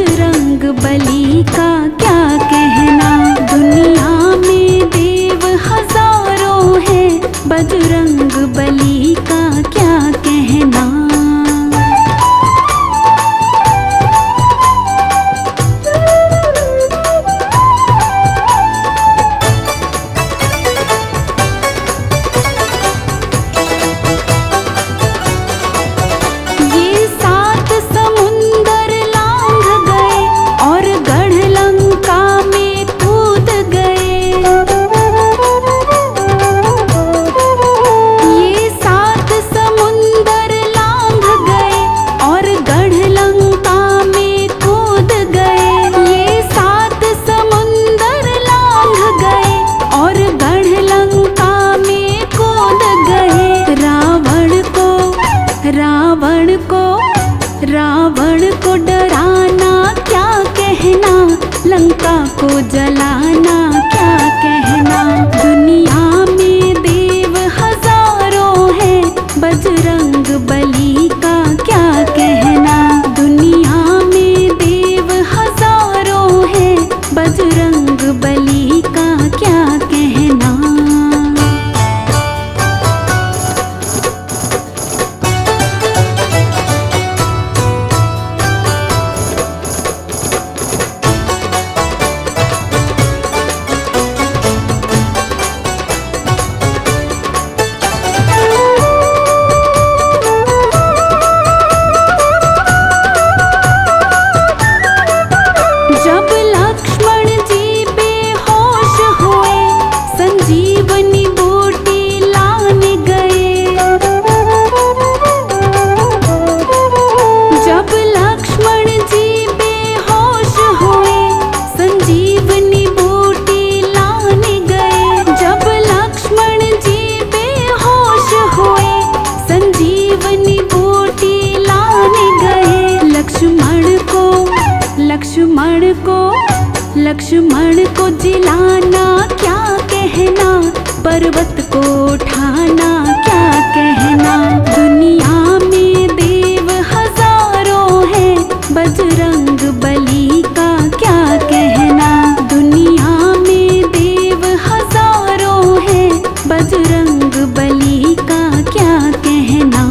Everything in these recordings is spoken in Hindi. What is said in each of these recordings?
बजरंग बली का क्या कहना। दुनिया में देव हजारों हैं, बजरंग बली का क्या कहना। रावण को डराना क्या कहना, लंका को जलाना क्या कहना। दुनिया में देव हजारों हैं, बजरंग बली का क्या कहना। दुनिया में देव हजारों हैं, बजरंग बली का क्या कहना। लक्ष्मण को जिलाना क्या कहना, पर्वत को उठाना क्या कहना। दुनिया में देव हजारों हैं, बजरंग बली का क्या कहना। दुनिया में देव हजारों हैं, बजरंग बली का क्या कहना।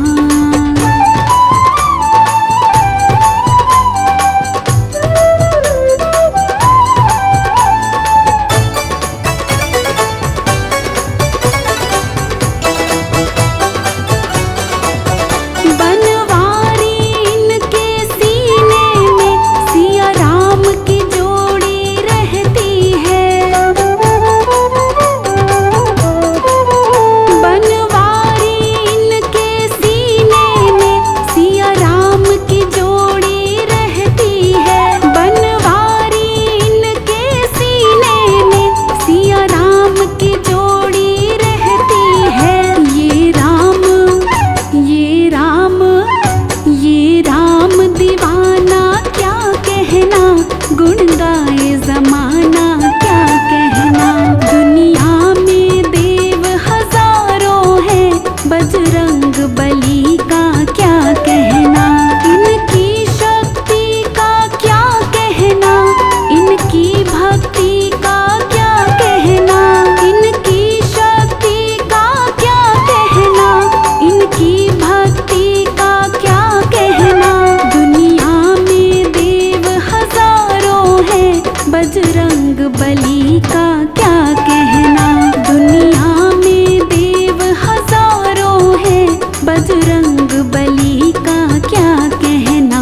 बजरंग बली का क्या कहना। दुनिया में देव हजारों हैं, बजरंग बली का क्या कहना।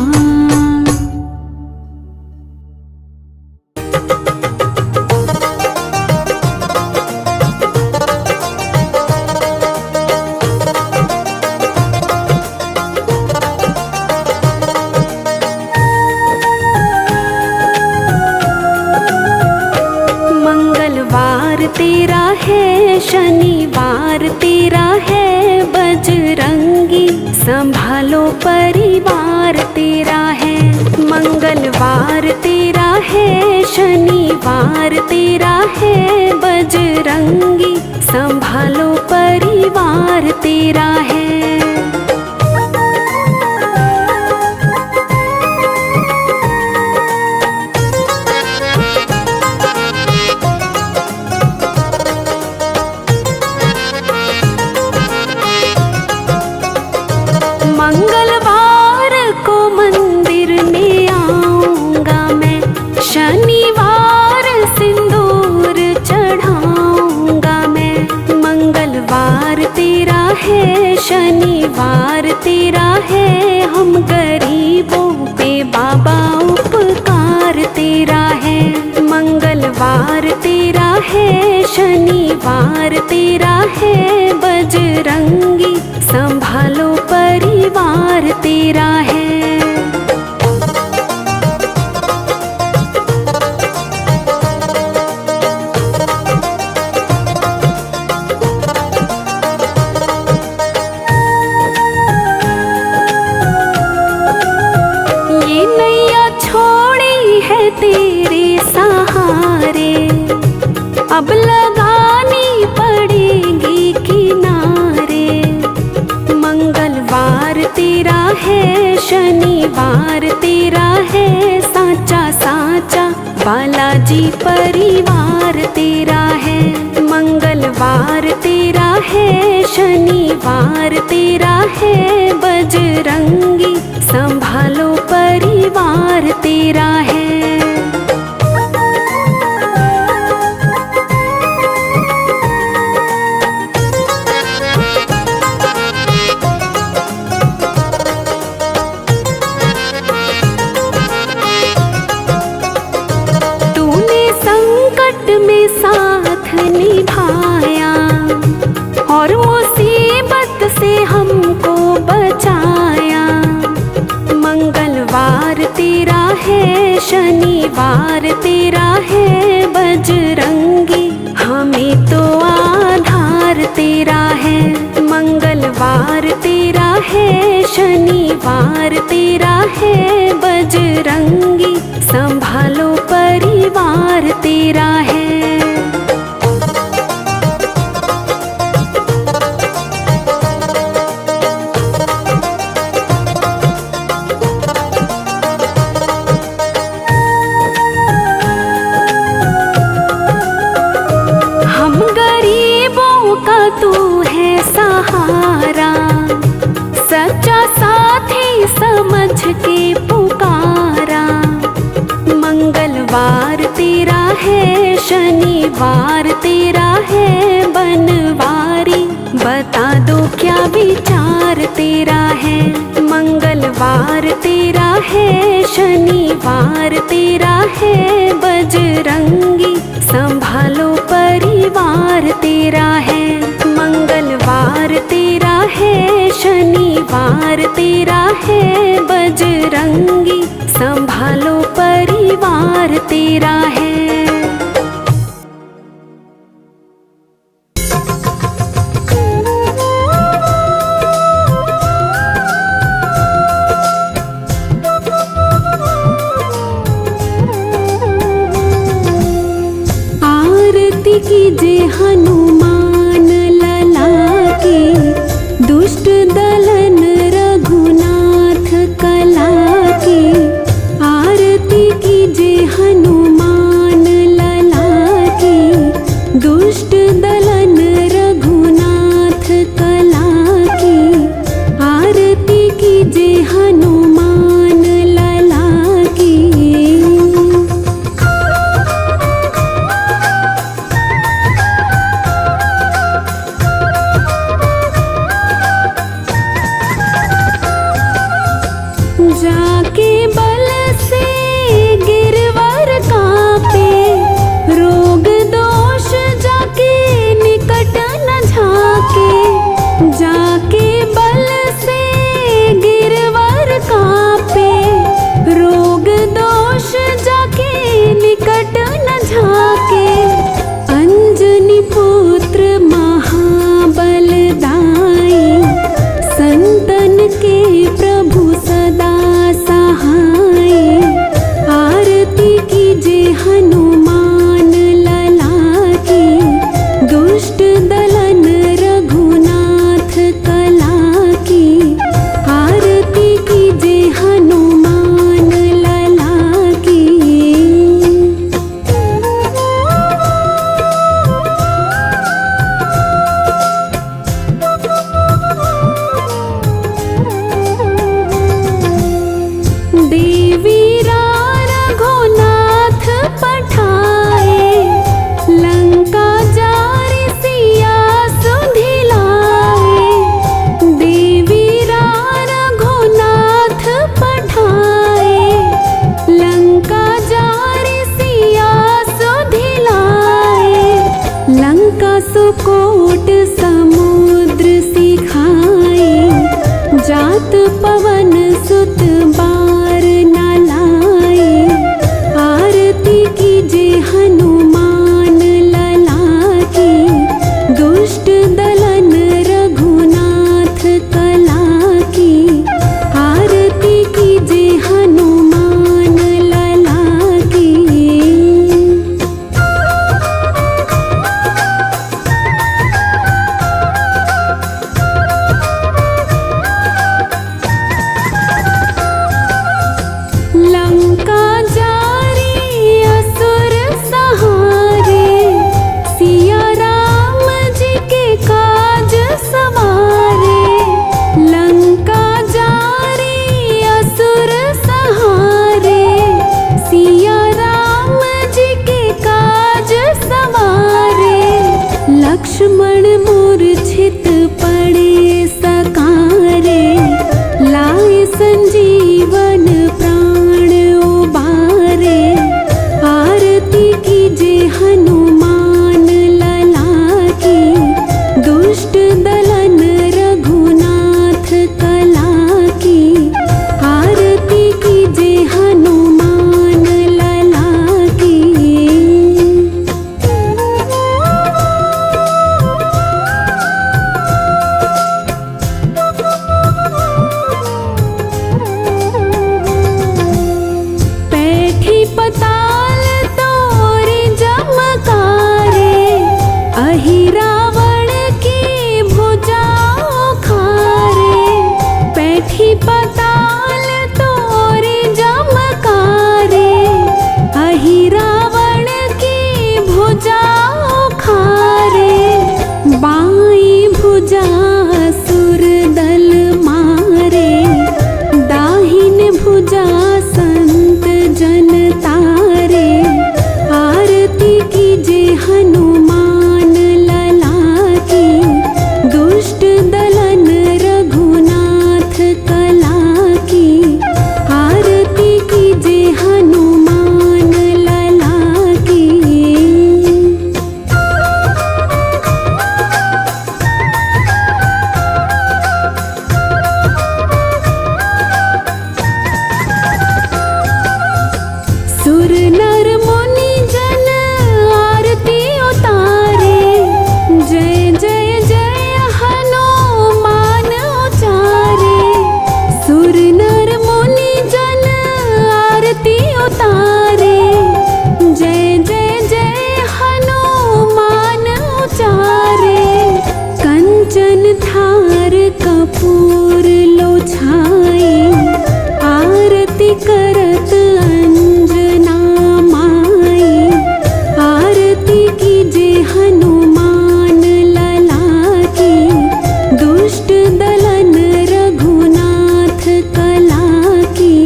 तेरा है शनिवार, तेरा है बजरंगी, संभालो परिवार तेरा है। मंगलवार तेरा है, शनिवार तेरा है बजरंगी, संभालो परिवार तेरा है। है शनिवार तेरा है बजरंगी, संभालो परिवार तेरा है। ये नैया छोड़ी है तेरे सहारे, अब लगानी पड़ेगी किनारे। मंगलवार तेरा है शनिवार तेरा है साचा साचा, बालाजी परिवार तेरा है। मंगलवार तेरा है शनिवार तेरा है बजरंगी, संभालो परिवार तेरा है। में साथ निभाया और मुसीबत से हमको बचाया। मंगलवार तेरा है शनिवार तेरा है बजरंगी, हमें तो आधार तेरा है। मंगलवार तेरा है शनिवार तेरा है बजरंगी, संभालो परिवार तेरा है। हम गरीबों का तू है सहारा, सच्चा साथी समझ के पुकारा। मंगलवार तेरा है शनिवार तेरा है बनवारी, बता दो क्या विचार तेरा है। मंगलवार तेरा है शनिवार तेरा है बजरंगी, संभालो परिवार तेरा है। मंगलवार तेरा है शनिवार तेरा है बजरंगी, संभालो परिवार तेरा है। आरती कीजिए हनुमान लला की, दुष्ट दलन रघुनाथ कला की। आरती कीजिए हनुमान लला की, दुष्ट दलन रघुनाथ कला की। आरती कीजिए हनुमान लला की। सुकोट समुद्र सिखाए, जात पवन सुत बार न लाए। आरती कीजे हनुमान लला की, दुष्ट दलन रघुनाथ कला की। आरती कीजे हनुमान लला की। लंका जारी असुर सहारे, सिया राम जी के काज सवारे। लंका जारी असुर सहारे, सिया राम जी के काज सवारे। लक्ष्मण मूर्छित पड़े सकारे, लाए संजीवन प्राण उबारे। आरती कीजे हनुमान लला की, दुष्ट दलन रघुनाथ कला की। आरती कीजे हनुमान लला की। पैठी पताल तोरे जमकारे, अहि रावण की भुजा खारे। पैठी पताल तोरे जमकारे, अहि रावण की भुजा खारे। बाई भुजा असुर दल मारे, दाहिन भुजा संत जन तारे। आरती कीजे हनुमान लला की, दुष्ट दलन रघुनाथ कला की। आरती कीजे हनुमान लला की। सुर नर मुनि जन आरती उतारे, जय जय जय हनुमान उचारे। सुर नर मुनि जन आरती उतारे, जय जय जय हनुमान उचारे। कंचन थार कपूर लो छाए, आरती करत अंजना माई। आरती कीजे हनुमान लला की, दुष्ट दलन रघुनाथ कला की।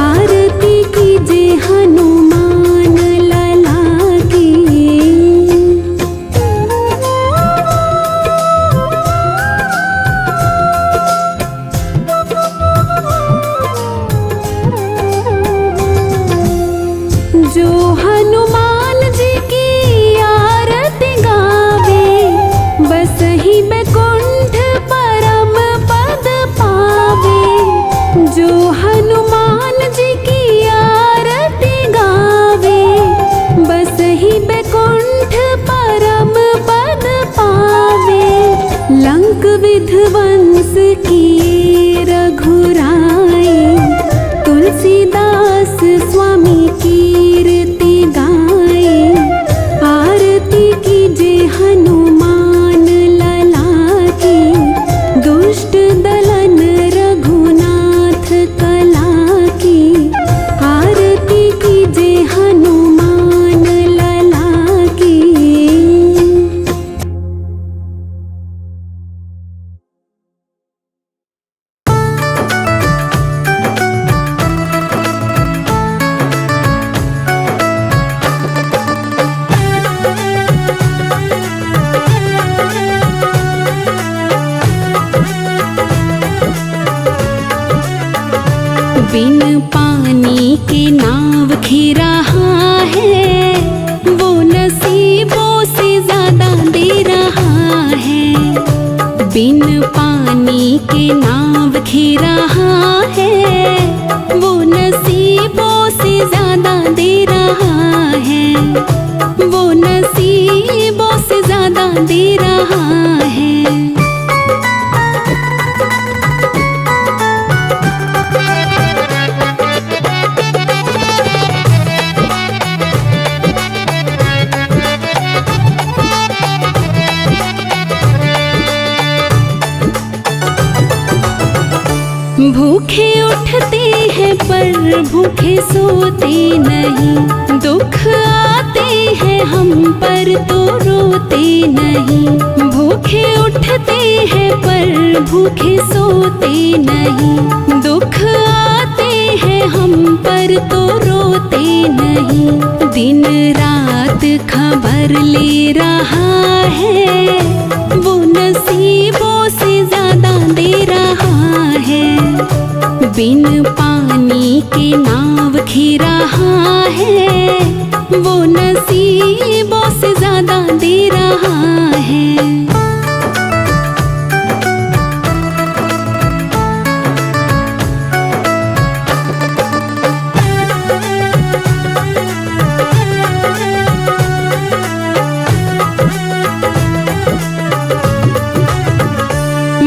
आरती कीजे हनुमान लला की। जो हनुमान जी की आरती गावे, बस ही बैकुंठ परम पद पावे। जो हनुमान जी की आरती गावे, बस ही बैकुंठ परम पद पावे। लंक विध्वंस किए रघुराई, तुलसीदास स्वामी कीर्ति गाए। आरती कीजे हनुमान लला की, दुष्ट दलन रघुनाथ कला की। आरती कीजे हनुमान लला की। बिन पानी के नाव घिरा है, वो नसीबों से ज्यादा दे बिन पानी के नाव घी रहा है, वो नसीबों से ज्यादा दे रहा है, वो नसीबों से ज्यादा दे रहा है। भूखे उठते हैं पर भूखे सोते नहीं, दुख आते हैं हम पर तो रोते नहीं। भूखे उठते हैं पर भूखे सोते नहीं, दुख आते हैं हम पर तो रोते नहीं। दिन रात खबर ले रहा है, वो नसीबों से ज्यादा दे रहा है। बिन पानी के नाव घी रहा है, वो नसीबों से ज्यादा दे रहा है।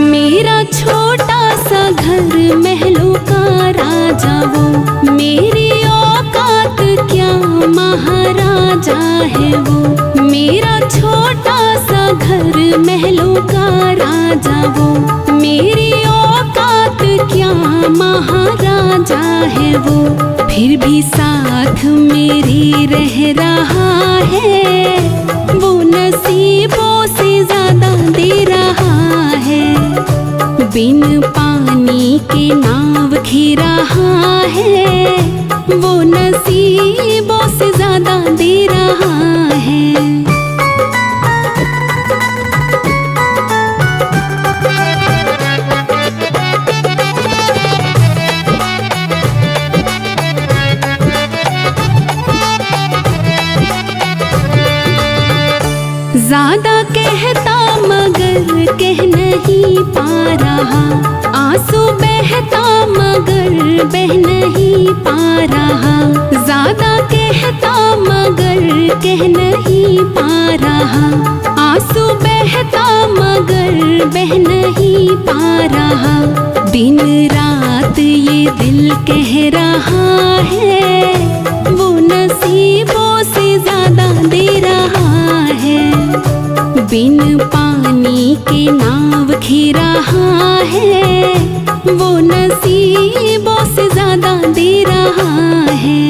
मेरा छोटा सा घर महलों का राजा वो, मेरी औकात क्या महाराजा है वो। मेरा छोटा सा घर महलों का राजा वो, मेरी औकात क्या महाराजा है वो। फिर भी साथ मेरे रह रहा है, वो नसीबों से ज्यादा दे रहा है। बिन पानी के नाव घी रहा है, वो नसीबों से ज्यादा दे रहा है। ज्यादा कहता मगर कह नहीं पा रहा, आंसू बहता मगर बह नहीं पा रहा। ज्यादा कहता मगर कह नहीं पा रहा, आंसू बहता मगर बह नहीं पा रहा। दिन रात ये दिल कह रहा है, वो नसीबों से ज्यादा दे रहा है। बिन पानी के नाव घी रहा है, वो नसीबों से ज्यादा दे रहा है।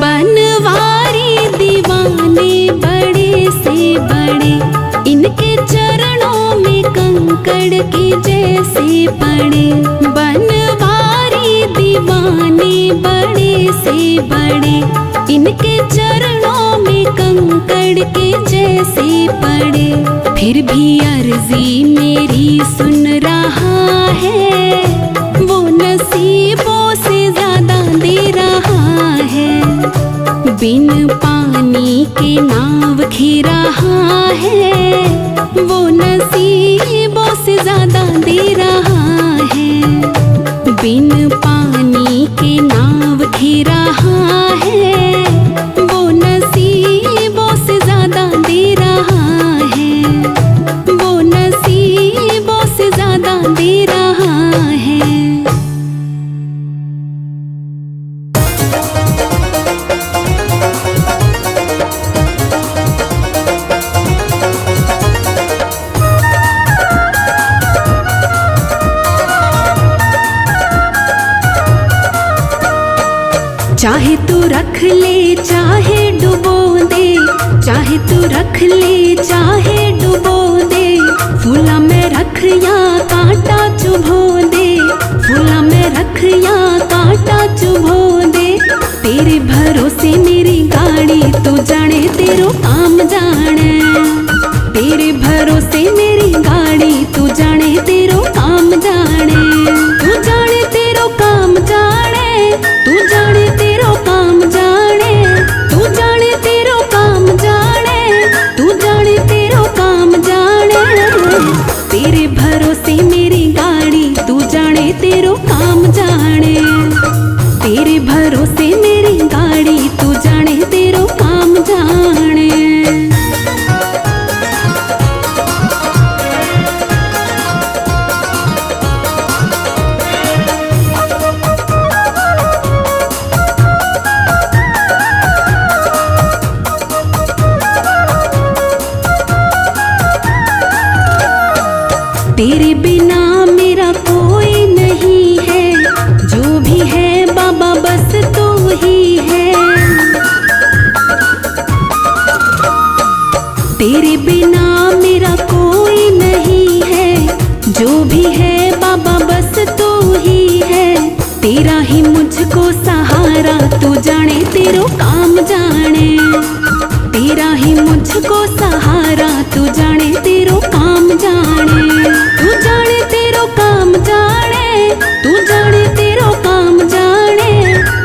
बनवारी दीवाने बड़े से बड़े, इनके चरणों में कंकड़ के जैसे पड़े। बनवारी दीवाने बड़े से बड़े, इनके चरणों में कंकड़ के जैसे पड़े। फिर भी अर्जी मेरी सुन रहा है, वो नसीबों से ज्यादा दे रहा है। बिन पानी के नाव घी रहा है, वो नसीबों से ज्यादा दे रहा है। बिन पानी के नाव घी रहा है, वो नसीबों से ज्यादा दे रहा है, वो नसीबों से ज्यादा दे रहा है। चाहे तू रख ले चाहे डुबो दे, चाहे तू रख ले चाहे डुबो दे। फूला में रख या कांटा चुभो दे, फूला में रख या कांटा चुभो दे। तेरे भरोसे मेरी गाड़ी तू जाने तेरो काम जाने, तेरे भरोसे भरोसे मेरी गाड़ी, तू जाने तेरो काम जाने। तेरे बिना मेरा कोई नहीं है, जो भी है बाबा बस तू ही है। तेरे बिना मेरा कोई नहीं है, जो भी है बाबा बस तू ही है। तेरा ही मुझको सहारा, तू जाने तेरो काम जाने। तेरा ही मुझको सहारा, तू जाने तेरो काम जाने। तू जाने तेरो काम जाने, तू जाने तेरो काम जाने।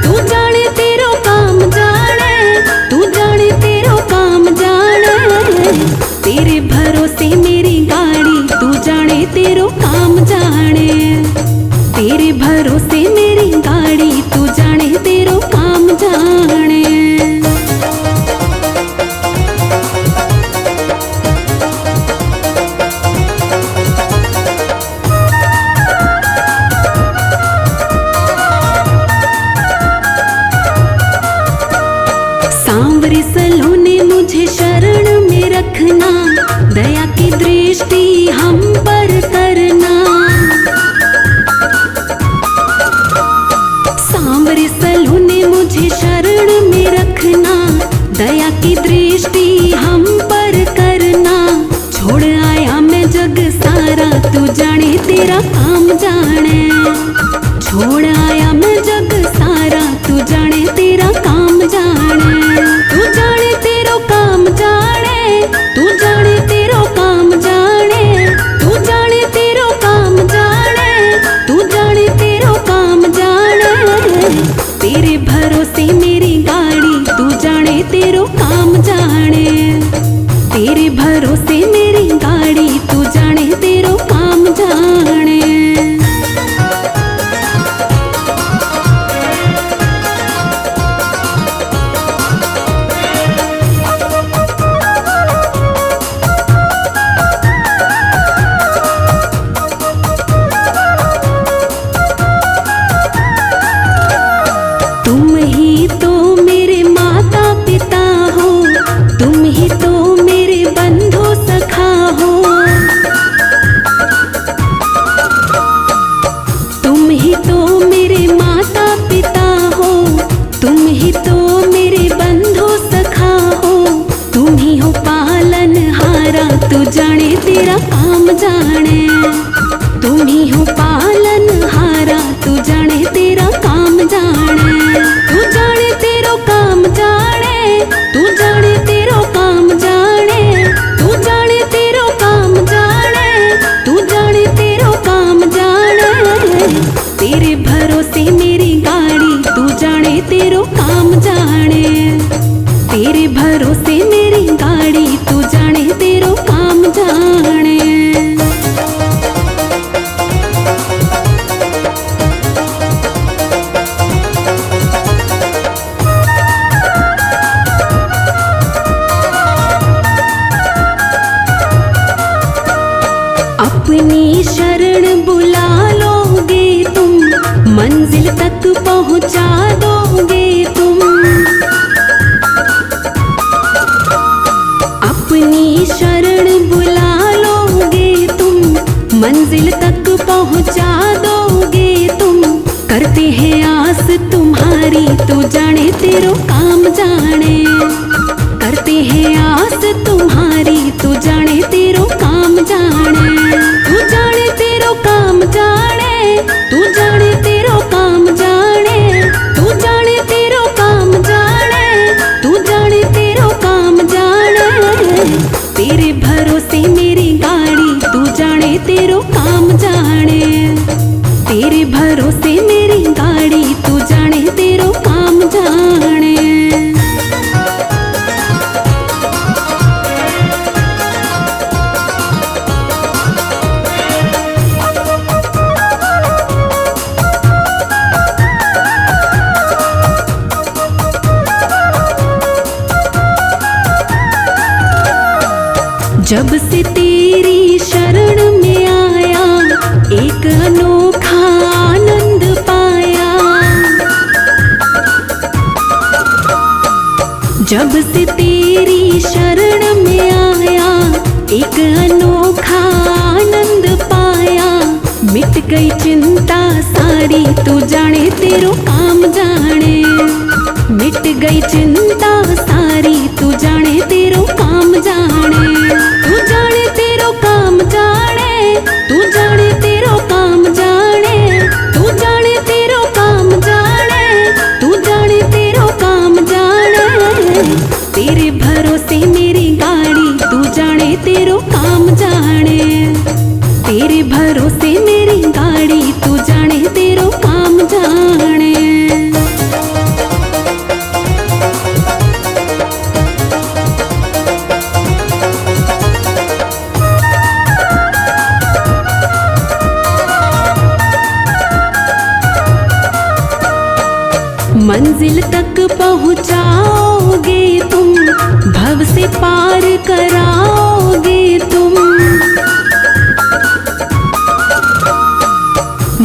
तू जाने तेरो काम जाने, तू जाने तेरो काम जाने। तेरे भरोसे मेरी गाड़ी, तू जाने तेरो काम जाने। तेरे भरोसे मेरी गाड़ी, तू जाने तेरो काम जाने। सांवरे सलोने मुझे शरण में रखना, दया की दृष्टि हम पर करना। सांवरे सलोने मुझे शरण में रखना, दया की दृष्टि हम पर करना। छोड़ आया मैं जग सारा, तू जाने तेरा काम जाने। छोड़ आया मैं जग सारा, तू जाने तेरा काम जाने। तू जाने तेरो काम जाने, तू जाने तेरो काम जाने। तू जाने तेरो काम जाने, तू जाने तेरो काम जाने। तेरे भरोसे मेरी गाड़ी, तू जाने तेरो काम जाने। तेरे भरोसे मेरी गाड़ी, तू जाने तेरो काम जाने। तुम ही तो मेरे माता पिता हो, तुम ही तो मेरे बंधु सखा हो। तुम ही तो मेरे माता पिता हो, तुम ही तो मेरे बंधु सखा हो। तुम ही हो पालनहारा, तू जाने तेरा काम जाने। तुम ही हो पालनहारा, तू जाने तेरा काम जाने। तू जाने तेरो काम जाने, तू जाने तेरो काम जाने। तू जाने तेरो काम जाने, तू जाने तेरो काम जाने। तेरे भरोसे मेरी गाड़ी, तू जाने तेरो काम जाने। तेरे भरोसे मेरी गाड़ी, तू जाने तेरो काम जाने। अपनी शरण बुला लोगे तुम, मंजिल तक पहुंचा दोगे तुम। अपनी शरण बुला लोगे तुम, मंजिल तक पहुंचा दोगे तुम। करते हैं आस तुम्हारी, तू जाने तेरो काम जाने। करते हैं आस तुम्हारी, तू जाने तेरो काम जाने। तू जाने तेरो काम जाने, तू जाने तेरो काम जाने। तू जाने तेरो काम जाने, तू जाने तेरो काम जाने। तेरे भरोसे मेरी गाड़ी, तू जाने तेरो काम जाने। तेरे भरोसे मेरी गाड़ी, तू जाने तेरो काम जाने। जब से तेरी शरण में आया एक अनोखा आनंद पाया। जब से तेरी शरण में आया एक अनोखा आनंद पाया। मिट गई चिंता सारी तू जाने तेरो काम जाने। मिट गई चिंता सारी तू जाने तेरो काम जाने। तू जाने तेरो काम जाने। तू जाने तेरो काम जाने। तू जाने तेरो काम जाने। तू जाने तेरो काम जाने। तेरे भरोसे मेरी गाड़ी तू जाने तेरो काम जाने। तेरे भरोसे मेरी गाड़ी तू जाने तेरो काम जाने। मंजिल तक पहुँचाओगे तुम, भव से पार कराओगे तुम।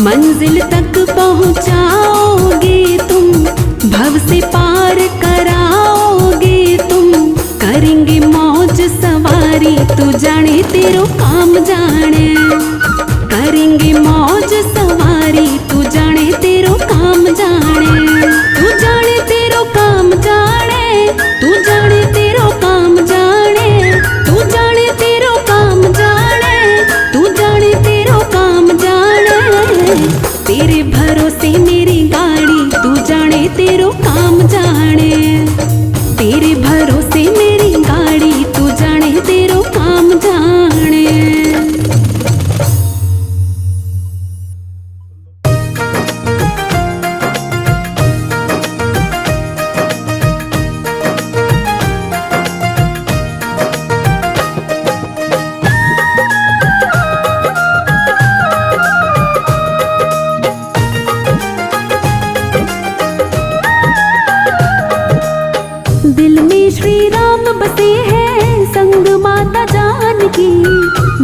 मंजिल तक पहुँचाओगे तुम, भव से पार कराओगे तुम। करेंगे मौज सवारी तू जाने तेरो काम जाने। करेंगे मौज सवारी तू जाने तेरो काम जाने। तू जाने तेरो काम जाने। तू जाने तेरो काम जाने। तू जाने तेरो काम जाने। तू जाने तेरो काम जाने। तेरे भरोसे मेरी गाड़ी तू जाने तेरो काम जाने। तेरे भरोसे मेरी गाड़ी तू जाने तेरो काम जाने। दिल में श्री राम बसे हैं संग माता जानकी।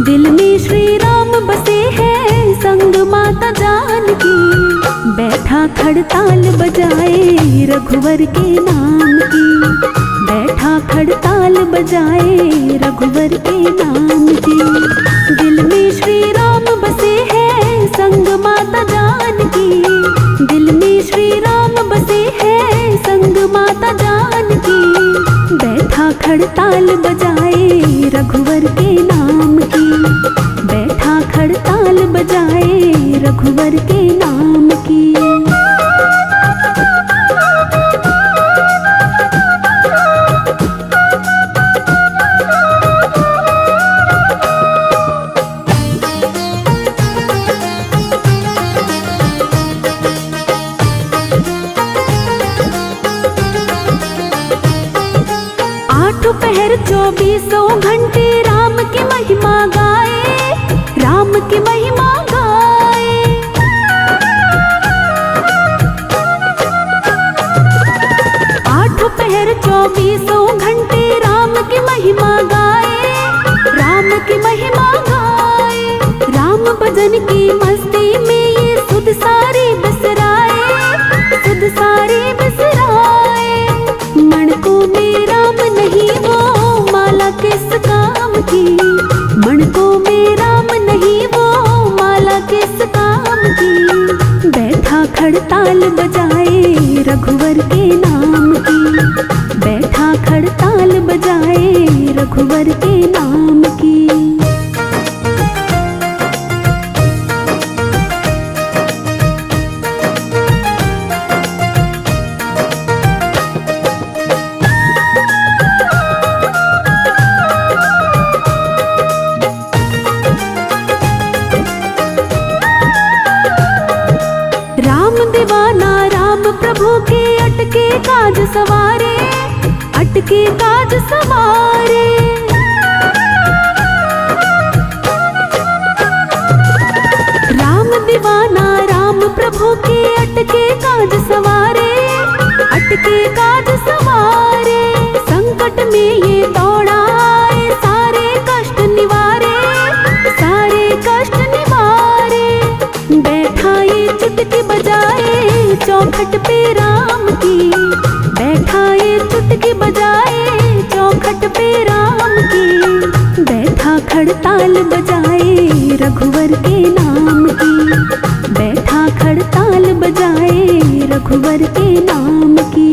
दिल में श्री राम बसे हैं संग माता जानकी। बैठा खड़ताल बजाए रघुवर के नाम की। बैठा खड़ताल बजाए रघुवर के नाम की। दिल में श्री राम बसे हैं संग माता जानकी। दिल में श्री राम बसे हैं संग माता जानकी। बैठा खड़ताल बजाए रघुवर के नाम की। बैठा खड़ताल बजाए रघुवर के नाम की। पहर 24 घंटे राम की महिमा गाए। राम की महिमा गाए। आठों पहर 24 घंटे राम की महिमा गाए। राम की महिमा गाए। राम भजन की मस्ती में ये सुध सारी बिसराए। सुध सारी बिसराए। मन को में राम नहीं वो माला किस काम की। मन को में राम नहीं वो माला किस काम की। बैठा खड़ताल बजाए रघुवर के नाम की। बैठा खड़ताल बजाए रघुवर के नाम की। प्रभु के अटके काज सवारे। अटके काज सवारे। राम दीवाना राम प्रभु के अटके काज सवारे। अटके काज सवारे। संकट में ये दौड़ाए सारे कष्ट चौखट पे राम की, बैठा ये चुटकी बजाए चौखट पे राम की, बैठा खड़ताल बजाए रघुवर के नाम की, बैठा खड़ताल बजाए रघुवर के नाम की।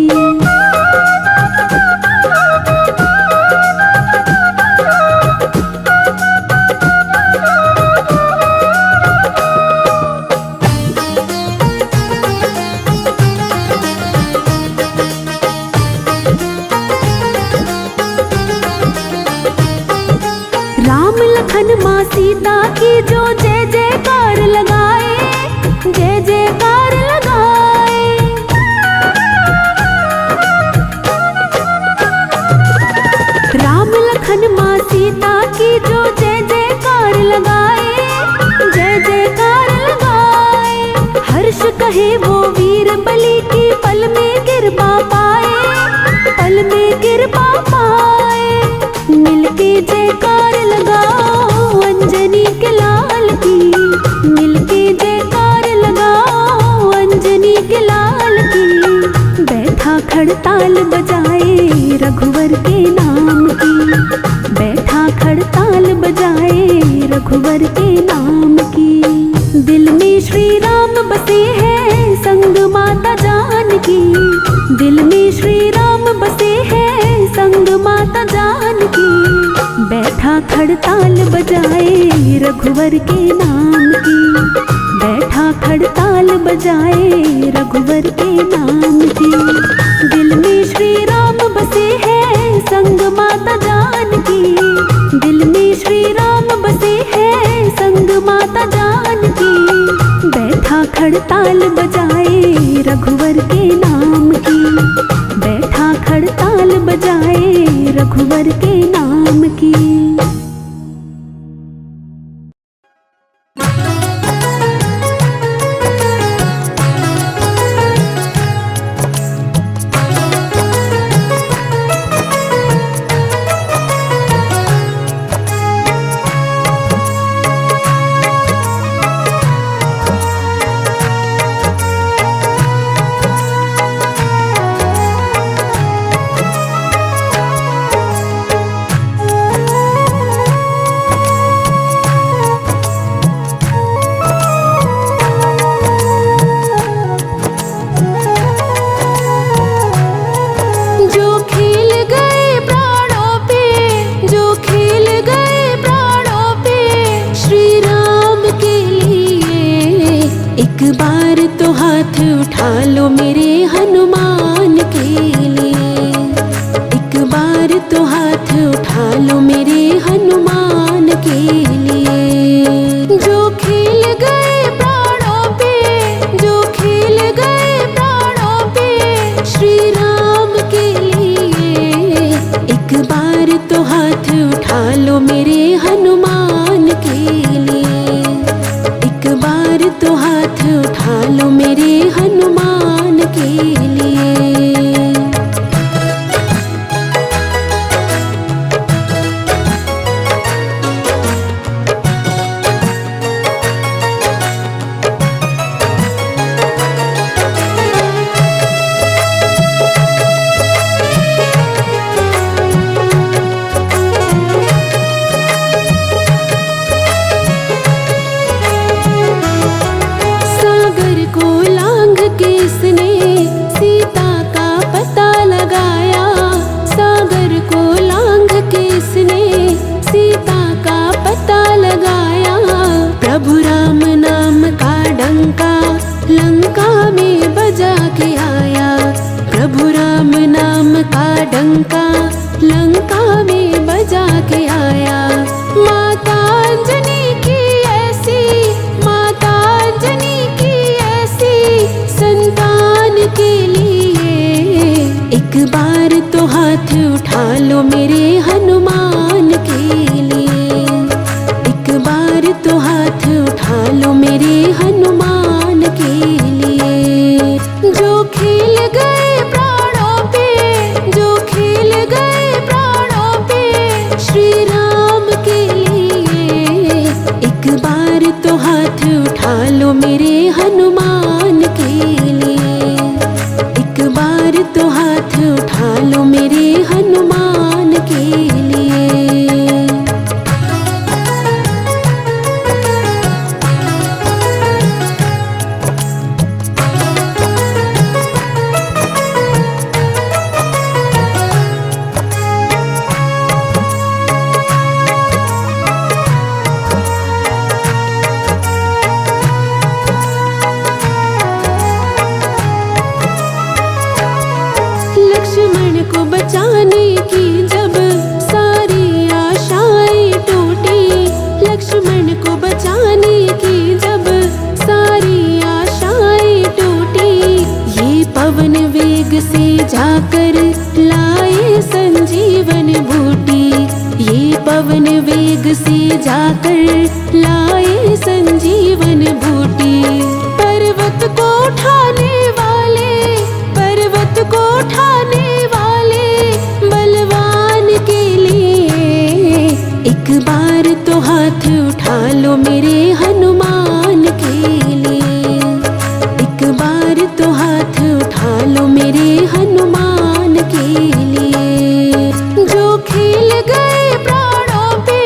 राम लखन माँ सीता की जो जय जयकार लगाए, जय जयकार लगाए। राम लखन माँ सीता की जो जय जयकार लगाए, जय जयकार लगाए। हर्ष कहे वो वीर बलि की पल में कृपा पाए, पल में कृपा पाए। मिलके जयकार लगाओ अंजनी के लाल की, मिलके जयकार लगाओ अंजनी के लाल की, बैठा खड़ताल बजाए रघुवर के नाम की, बैठा खड़ताल बजाए रघुवर के नाम की। दिल में श्री राम बसे हैं संग माता जानकी, दिल में श्री राम बसे हैं संग माता जानकी, बैठा खड़ताल बजाए रघुवर के नाम की, बैठा खड़ताल बजाए रघुवर के नाम की। दिल में श्री राम बसे हैं संग माता जानकी, दिल में श्री राम बसे हैं संग माता जानकी, बैठा खड़ताल बजाए रघुवर के नाम की, बैठा खड़ताल बजाए रघुवर के नाम की। उठा लो मेरे हनुमान के लिए, एक बार तो हाथ उठा लो मेरे हनुमान के लिए। जो खेल गए प्राणों पे, जो खेल गए प्राणों पे श्री राम के लिए, एक बार तो हाथ उठा लो मेरे हनुमान के लिए, एक बार तो हाथ उठा लो मेरे हनुमान के लिए। प्रभु राम नाम का डंका लंका में बजा के आया, प्रभु राम नाम का डंका लंका में बजा के आया। माता अंजनी की ऐसी, माता अंजनी की ऐसी संतान के लिए, एक बार तो हाथ उठा लो मेरे हनुमान के लिए, एक बार तो हाथ उठा लो मेरे हनुमान के लिए। जो खेल गए प्राणों पे, जो खेल गए प्राणों पे श्री राम के लिए, एक बार तो हाथ उठा लो मेरे हनुमान के लिए। लक्ष्मण को बचाने की जब सारी आशाएं टूटी, लक्ष्मण को बचाने की जब सारी आशाएं टूटी, ये पवन वेग से जाकर लाए संजीवन बूटी, ये पवन वेग से जाकर लाए संजीवन बूटी। पर्वत को उठाने वाले, पर्वत को उठाने वाले बलवान के लिए एक बार तो हाथ उठा लो मेरे हनुमान के लिए, एक बार तो हाथ उठा लो मेरे हनुमान के लिए। जो खेल गए प्राणों पे,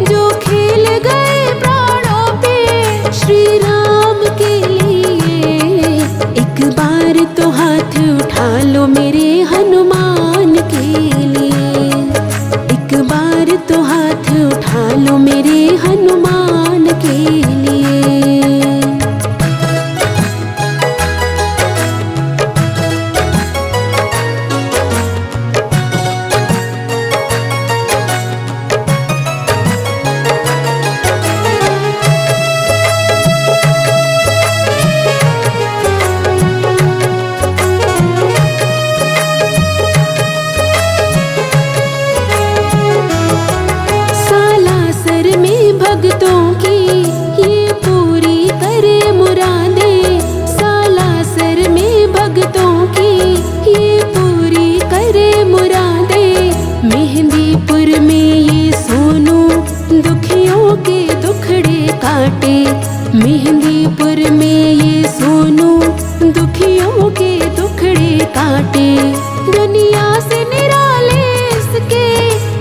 जो खेल गए प्राणों पे श्री राम के लिए एक बार तो हाथ उठा लो मेरे हनुमान के लिए, एक बार तो हाथ उठा लो मेरे हनुमान के लिए। भक्तों की ये पूरी करे मुरादें, सालासर में भक्तों की ये पूरी करे मुरादें। मेहंदीपुर में ये सोनू दुखियों के दुखड़े काटे, मेहंदीपुर में ये सोनू दुखियों के दुखड़े काटे। दुनिया से निराले इसके,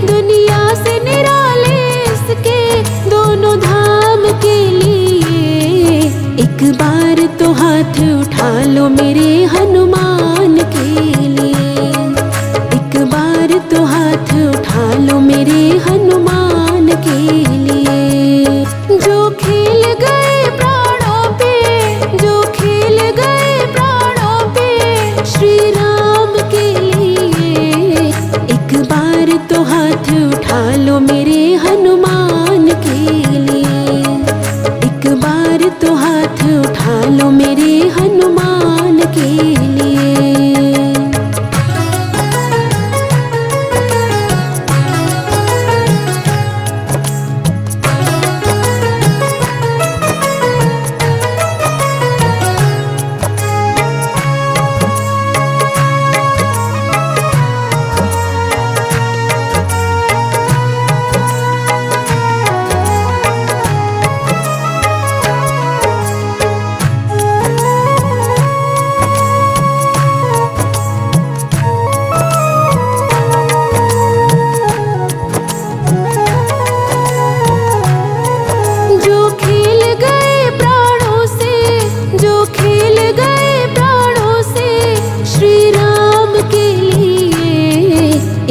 दुनिया से निराले इसके दोनों धाम के लिए एक बार तो हाथ उठा लो मेरे हनुमान के लिए, एक बार तो हाथ उठा लो मेरे हनुमान के लिए। जो खेल गए प्राणों पे, जो खेल गए प्राणों पे श्री राम के लिए एक बार तो हाथ उठा लो मेरे हनुमान के लिए, एक बार तो हाथ उठा लो मेरे हनुमान के लिए।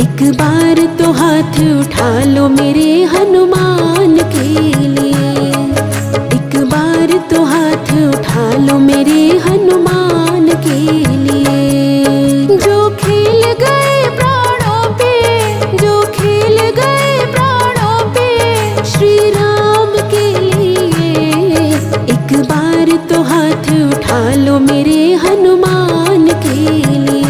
एक बार तो हाथ उठा लो मेरे हनुमान के लिए, एक बार तो हाथ उठा लो मेरे हनुमान के लिए। जो खेल गए प्राणों पे, जो खेल गए प्राणों पे श्री राम के लिए एक बार तो हाथ उठा लो मेरे हनुमान के लिए,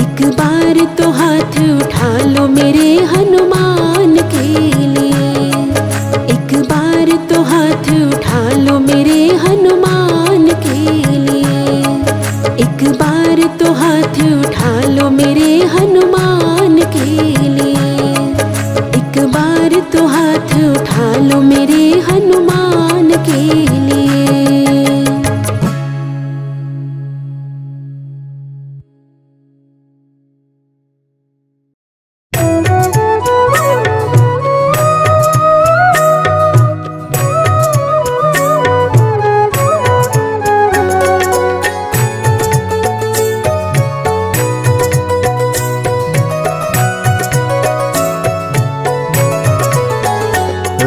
एक बार तो हाथ उठा लो मेरे हनुमान के लिए, एक बार तो हाथ उठा लो मेरे हनुमान के लिए, एक बार तो हाथ उठा लो मेरे हनुमान के लिए, एक बार तो हाथ उठा लो मेरे हनुमान के लिए।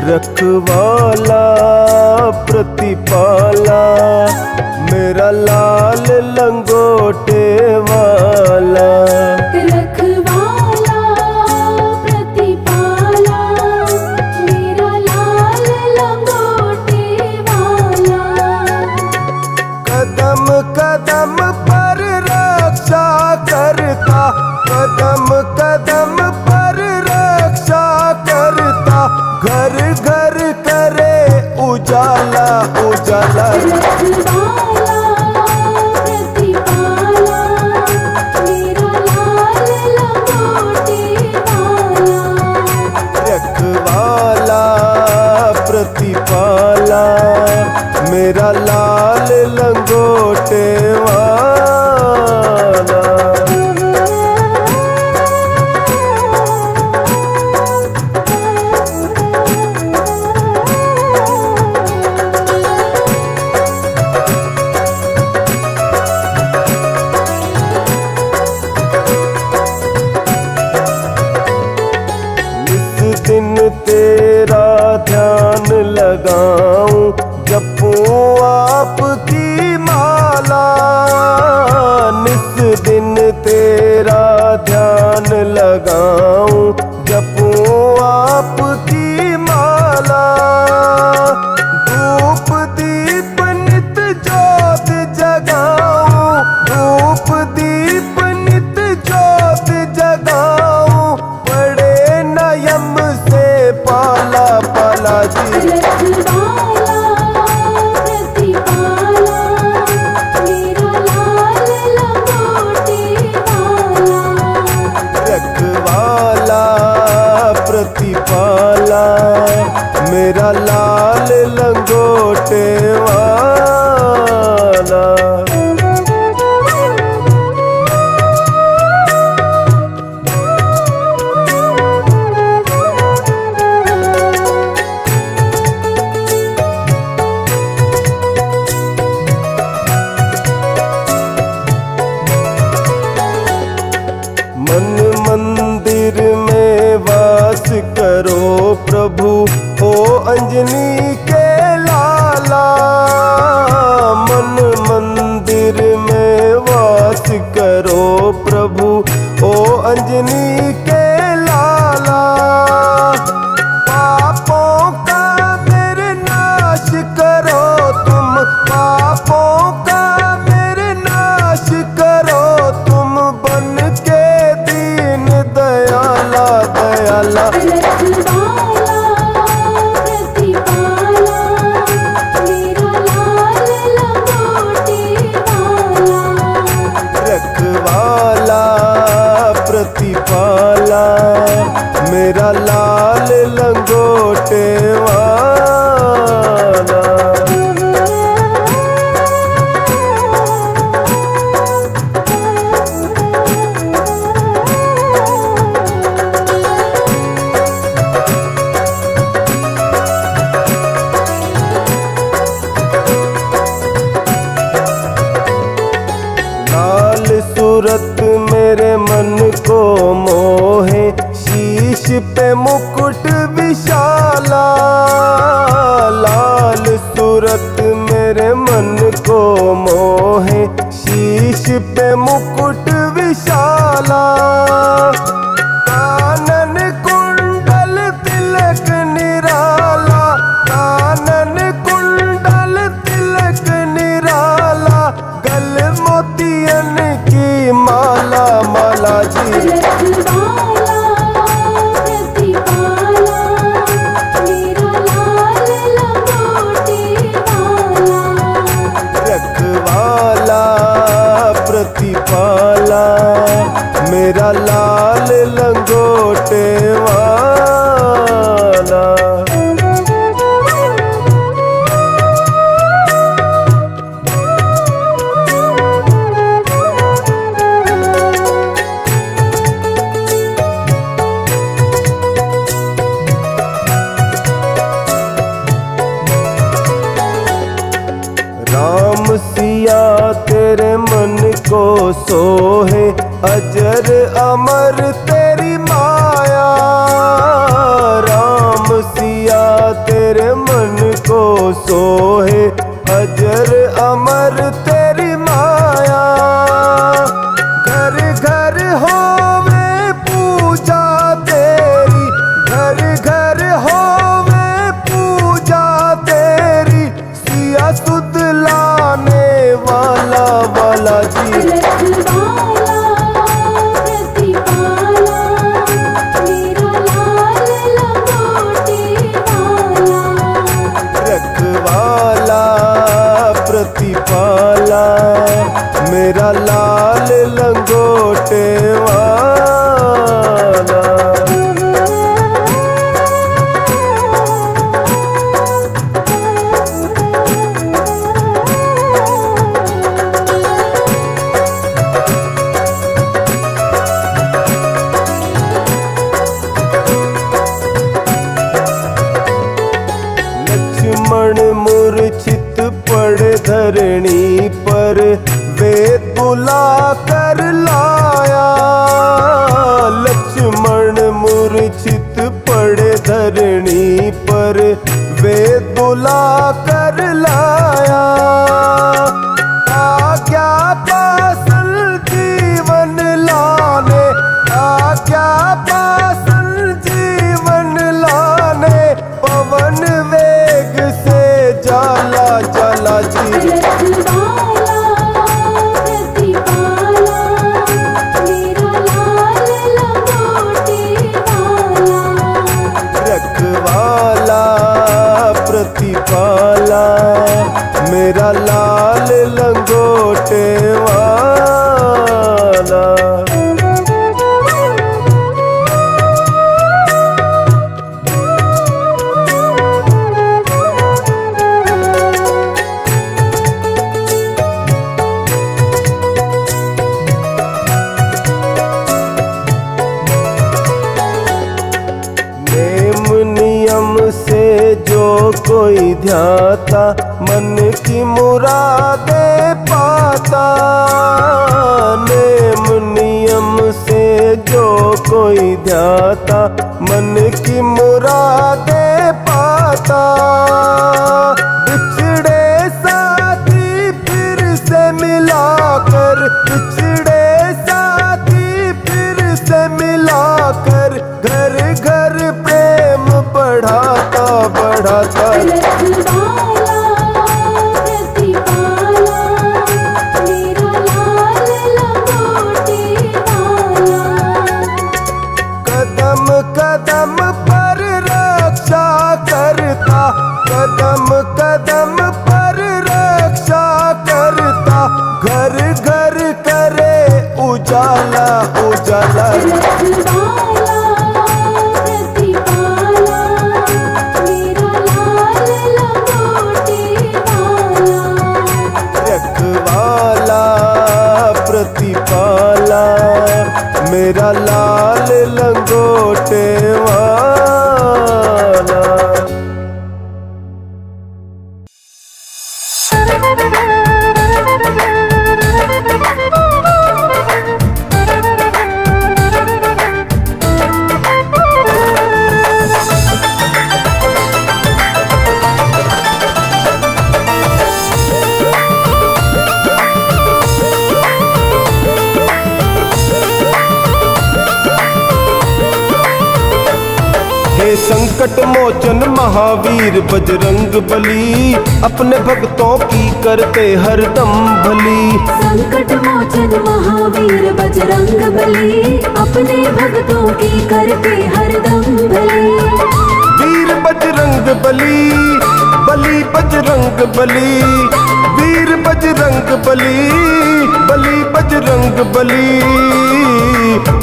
रखवाला प्रतिपाला मेरा लाल लंगोटे वाला, करता, कदम कदम पर रक्षा करता, घर घर करे उजाला उजाला। रखवाला प्रतिपाला मेरा लाल लंगोटे वाला। रखवाला प्रतिपाला मेरा लाल लंगोटे वाला। निस दिन तेरा ध्यान लगाऊं, जपूं आपकी माला। निस दिन तेरा ध्यान लगाऊं, जपूं आपकी माला। धूप दीप नित ज्योत जगाऊं, धूप दीप नित ज्योत जगाऊं, पड़े न यम से पाला पाला जी। रखवाला प्रतिपाला मेरा लाल लंगोटे वाला। रखवाला प्रतिपाला मेरा लाल लंगोटे वाला। मन मंदिर में वास करो प्रभु, ओ अंजनी के लाला। मन मंदिर में वास करो प्रभु, ओ अंजनी के लाला। पापों का मेरे नाश करो तुम, पापों का मेरे नाश करो तुम, बन के दीन दयाला दयाला। रखवाला प्रतिपाला मेरा लाल लंगोटे वाला। रखवाला प्रतिपाला मेरा लाल लंगोटे वाला। लाल सूरत मेरे मन को मोहे, शीश पे मुकुट विशाला। लाल सूरत मेरे मन को मोहे, शीश पे मुकुट विशाला। कानन कुंडल तिलक निराला, कानन कुंडल तिलक निराला, गल मोतियन की माला माला जी। रखवाला प्रतिपाला मेरा लाल लंगोटे वाला। रखवाला प्रतिपाला मेरा लाल लंगोटे वाला। राम सिया तेरे मन को सोहे, अजर अमर तेरी माया। राम सिया तेरे मन को सोहे, अजर अमर तेरी माया। घर घर होवे पूजा तेरी, घर घर होवे पूजा तेरी, सिया सुध लाने वाला वाला जी। रखवाला कोई ध्याता मन की मुरादें पाता। नेम नियम से जो कोई ध्याता मन की मुरादें पाता। बिछड़े साथी फिर से मिलाकर, बिछड़े साथी फिर से मिलाकर, घर घर प्रेम बढ़ाता बढ़ाता। कदम कदम पर रक्षा करता, कदम कदम पर रक्षा करता। घर घर करे उजाला उजाला। रखवाला प्रतिपाला मेरा लाल लंगोटे वाला। हे संकट मोचन महावीर बजरंग बली, अपने भक्तों की करते हरदम भली। संकट मोचन महावीर बजरंग बली, अपने भक्तों की करते हरदम भली। वीर बजरंग बली, बली बजरंग बली, वीर बजरंग बली, बली बजरंग बली।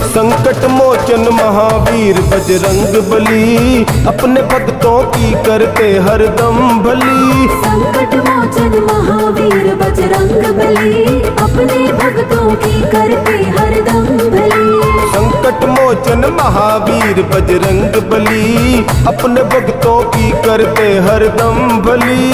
संकट मोचन महावीर बजरंग बली, अपने भक्तों की करते हरदम भली। संकट मोचन महावीर बजरंग बली, अपने भक्तों की करते हरदम भली। संकट मोचन महावीर बजरंग बली, अपने भक्तों की करते हरदम भली।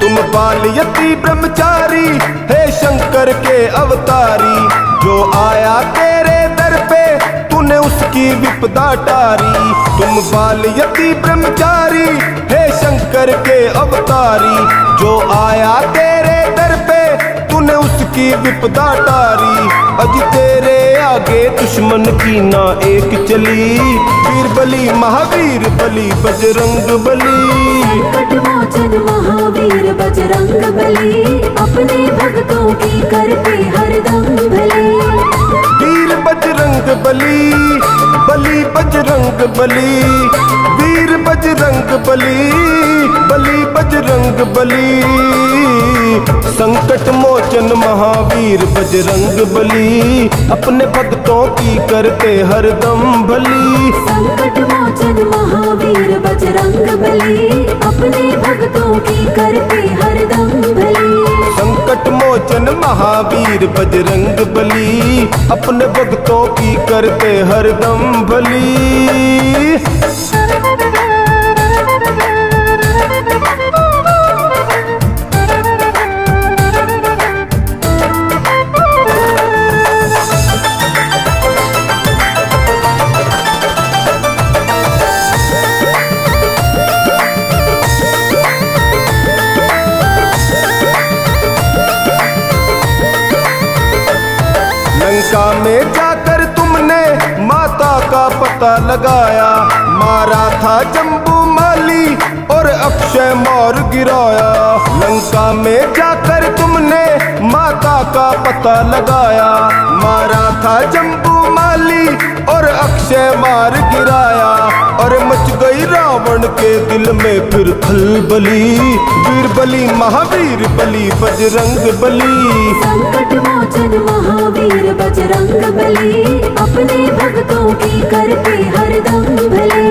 तुम बाल यती ब्रह्मचारी, हे शंकर के अवतारी। जो आया तेरे दर पे तूने उसकी विपदा टारी। तुम बाल यती ब्रह्मचारी, हे शंकर के अवतारी। जो आया तेरे दर पे तूने उसकी विपदा टारी। अज तेरे आगे दुश्मन की ना एक चली। वीर बली महावीर बली बजरंग बली। संकट मोचन महावीर बजरंग बली, अपने भक्तों की करते हरदम भली। वीर बजरंग बली, बली बजरंग बली, वीर बजरंग बली, बली बजरंग बली। संकट मोचन महावीर बजरंग बली, अपने भक्तों की करते हरदम भली। संकट मोचन महावीर बजरंग बली, अपने भक्तों की करते हरदम भली। संकट मोचन महावीर बजरंग बली, अपने भक्तों की करते हरदम भली। लंका में जाकर तुमने माता का पता लगाया। मारा था जम्बू माली और अक्षय मौर गिराया। लंका में जाकर तुमने माता का पता लगाया। मारा था जम्बू माली और अक्षय मार गिराया। और मच गई रावण के दिल में फिर खलबली। वीर बली महावीर बली बजरंग बली। संकट मोचन महावीर बजरंग बली, अपने भक्तों की करते हरदम भले।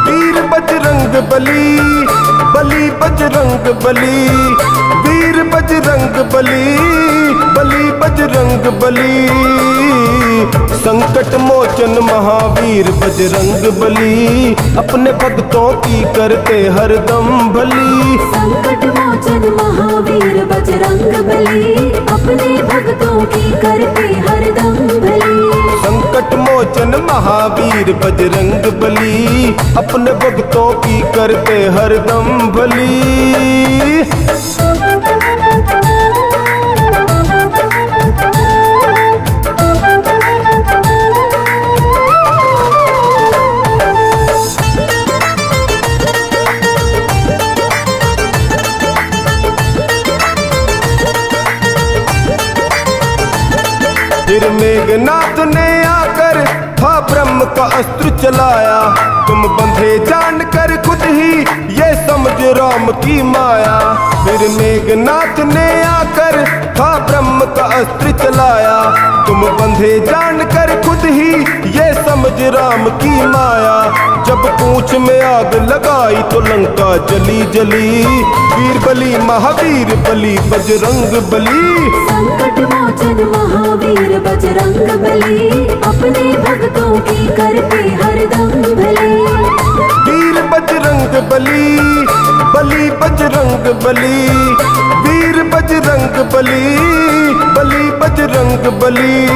वीर बजरंग बली, बली बजरंग बली। वीर बजरंग बली, बली बजरंग बली। संकट मोचन महावीर बजरंग बली, अपने भक्तों की करते हरदम भली। संकट मोचन महावीर बजरंग बली, अपने भक्तों की करते हरदम भले। संकट मोचन महावीर बजरंग बली, अपने भक्तों की करते हरदम भली। फिर मेघनाथ ने आकर था ब्रह्म का अस्त्र चलाया। तुम बंधे जानकर खुद ही ये समझ राम की माया। फिर मेघनाथ ने आकर था ब्रह्म का अस्त्र चलाया। तुम बंधे जानकर खुद ही ये समझ राम की माया। जब पूंछ में आग लगाई तो लंका जली जली। वीर बली महावीर बली बजरंग बली। संकट मोचन महावीर बजरंग बली, अपने भक्तों की करते हरदम भले। वीर बजरंग बली, बली बजरंग बली। वीर बजरंग बली, बली बजरंग बली।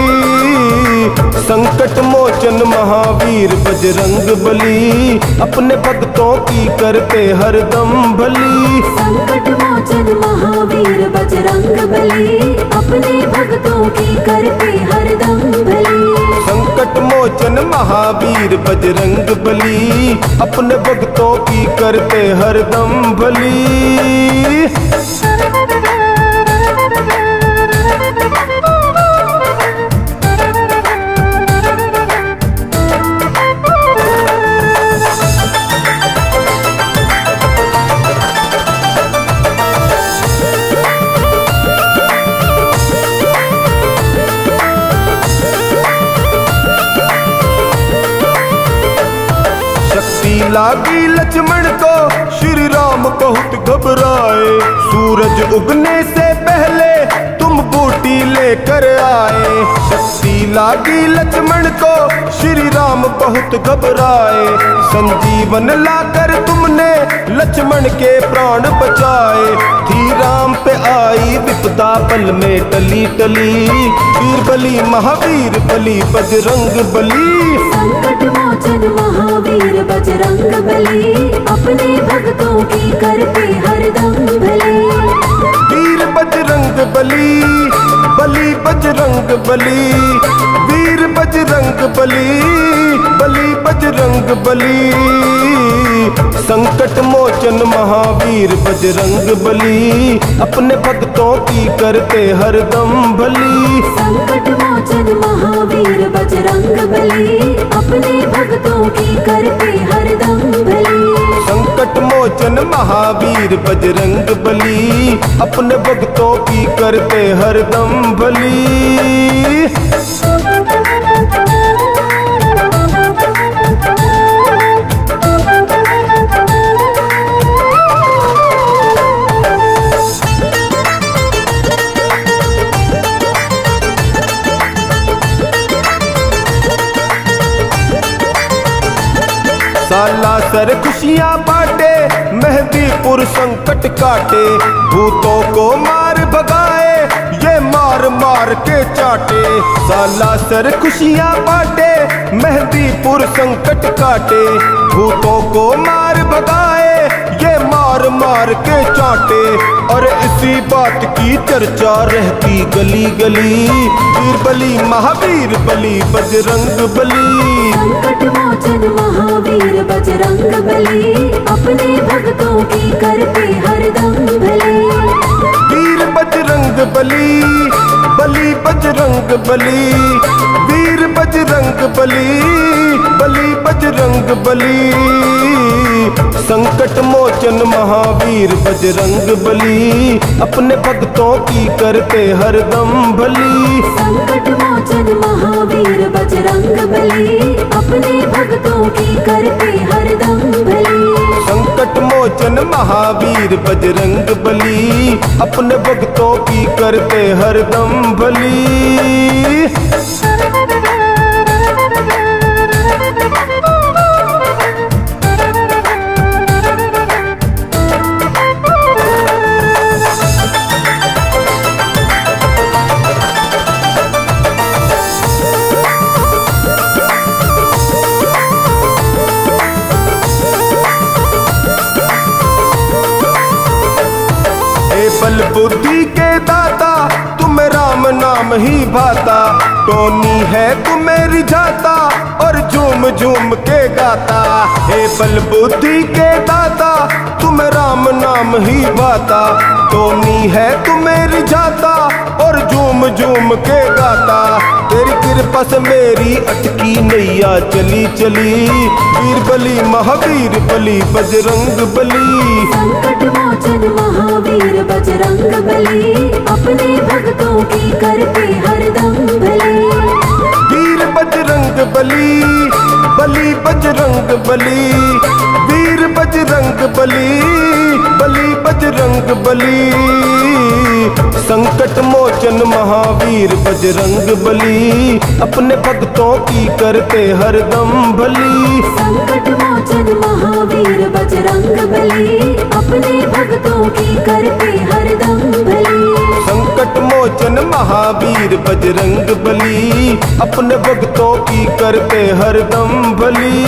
संकट मोचन महावीर बजरंग बली, अपने भक्तों की करते हरदम भली। संकट मोचन महावीर बजरंग बली, अपने भक्तों की करते हरदम भले। संकट मोचन महावीर बजरंग बली, अपने भक्तों की करते हरदम भली। लागी लक्ष्मण को श्री राम बहुत घबराए। सूरज उगने से पहले तुम बूटी लेकर आए। शक्ति लागी लक्ष्मण को श्री राम बहुत घबराए। संजीवन लाकर तुमने लक्ष्मण के प्राण बचाए। थी राम पे आई विपदा पल में टली टली। वीर बली महावीर बली बजरंग बली। संकट मोचन महावीर बजरंग बली, अपने भक्तों की करते हरदम भले। वीर बजरंग बली, बली बजरंग बली। वीर बजरंग बली, बली बजरंग बली। संकट मोचन महावीर बजरंग बली, अपने भक्तों की करते हरदम भली। संकट मोचन महावीर बजरंग बली, अपने भक्तों की करते हरदम भले। संकट मोचन महावीर बजरंग बली, अपने भक्तों की करते हरदम भली। साला सर खुशियां बांटे, मेहंदीपुर संकट काटे। भूतों को मार भगाए, ये मार मार के चाटे। साला सर खुशियां बांटे, मेहंदीपुर संकट काटे। भूतों को मार भगाए, ये मार मार के चाटे। और इसी बात की चर्चा रहती गली गली। वीर बली महावीर बली बजरंग बली। संकट मोचन महावीर बजरंग बली, अपने भक्तों की करते हरदम भले। वीर बजरंग बली, बली बजरंग बली, वीर बजरंग बली, बली बजरंग बली। संकट मोचन महावीर बजरंग बली, अपने भक्तों की करते हरदम भली। संकट मोचन महावीर बजरंग बली, अपने भक्तों की करते हरदम भली। संकट मोचन महावीर बजरंग बली, अपने भक्तों की करते हरदम भली। बल बुद्धि के दाता तुम्हें राम नाम ही भाता, टोनी है तुम्हें रिझाता और झूम झूम के गाता। हे बल बुद्धि के दाता तुम्हें राम नाम ही भाता, टोनी है तुम्हें रिझाता और झूम झूम के गाता। तेरी कृपा से मेरी अटकी नैया चली चली, वीर बली महावीर बली बजरंग बली। संकट मोचन महावीर बजरंग बली, अपने भक्तों की करते हरदम भली। वीर बजरंग बली, बली बजरंग बली, वीर बजरंग बली, बली बजरंग बली। संकट मोचन महावीर बजरंग बली, अपने भक्तों की करते हरदम भली। संकट मोचन महावीर बजरंग बली, अपने भक्तों की करते हरदम भली। संकट मोचन महावीर बजरंग बली, अपने भक्तों की करते हरदम भली।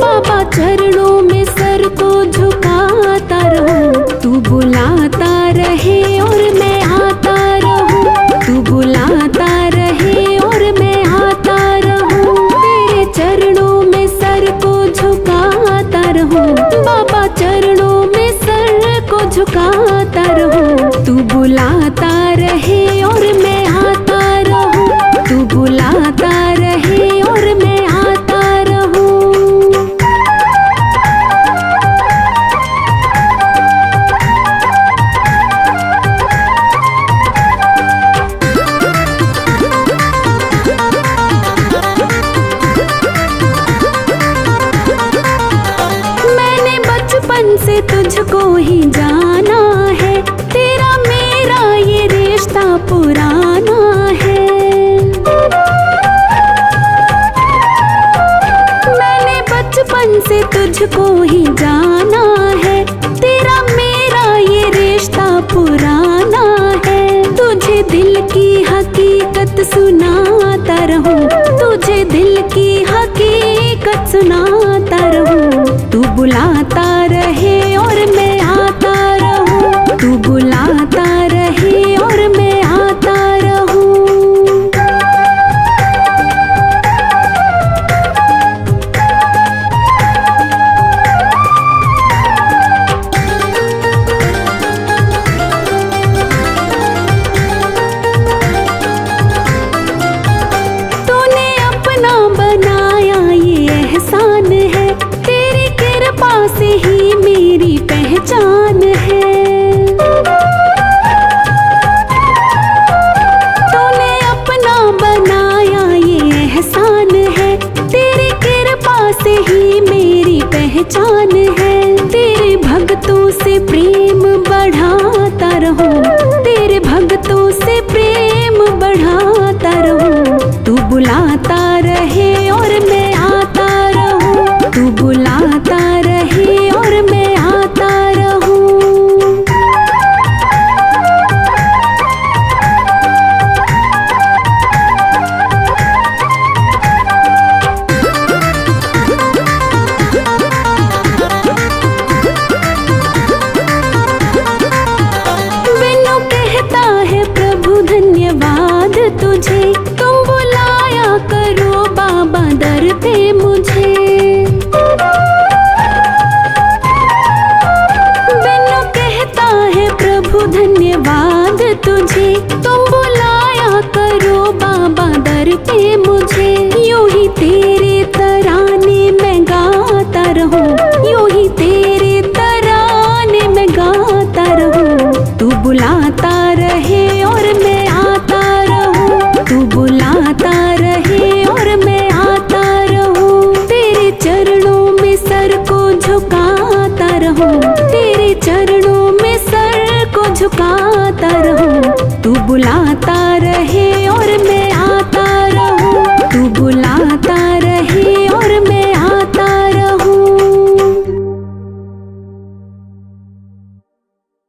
बाबा चरणों में सर को झुकाता रहूं, तू बुलाता रहे और मैं आता रहूं, तू बुलाता रहे और मैं आता रहूं। तेरे चरणों में सर को झुकाता रहूं, बाबा चरणों में सर को झुकाता रहूं, तू बुलाता रहे और मैं आता रहूं, तू बुलाता रहे और मैं आता रहूं। से तुझको ही जाना है, तेरा मेरा ये रिश्ता पुराना है। मैंने बचपन से तुझको ही जाना है, तेरा मेरा ये रिश्ता पुराना है। तुझे दिल की हकीकत सुनाता रहूं, तुझे दिल की हकीकत सुनाता रहूं, तू बुलाता रहे और मैं आता रहूं, तू बुलाता रहे और मैं आता रहूं। तूने अपना बनाया ये एहसान है, तेरी कृपा से ही मेरी पहचान है। तूने अपना बनाया ये एहसान है, तेरी कृपा से ही मेरी पहचान है। तेरे भक्तों से प्रेम बढ़ाता रहूं, तेरे भक्तों से प्रेम बढ़ाता रहूं, तू बुलाता रहे और मैं आता रहूं, तू बुलाता रहे और मैं आता रहूं। झुकाता रहूं, तेरे चरणों में सर को झुकाता रहूं। तू बुलाता रहे और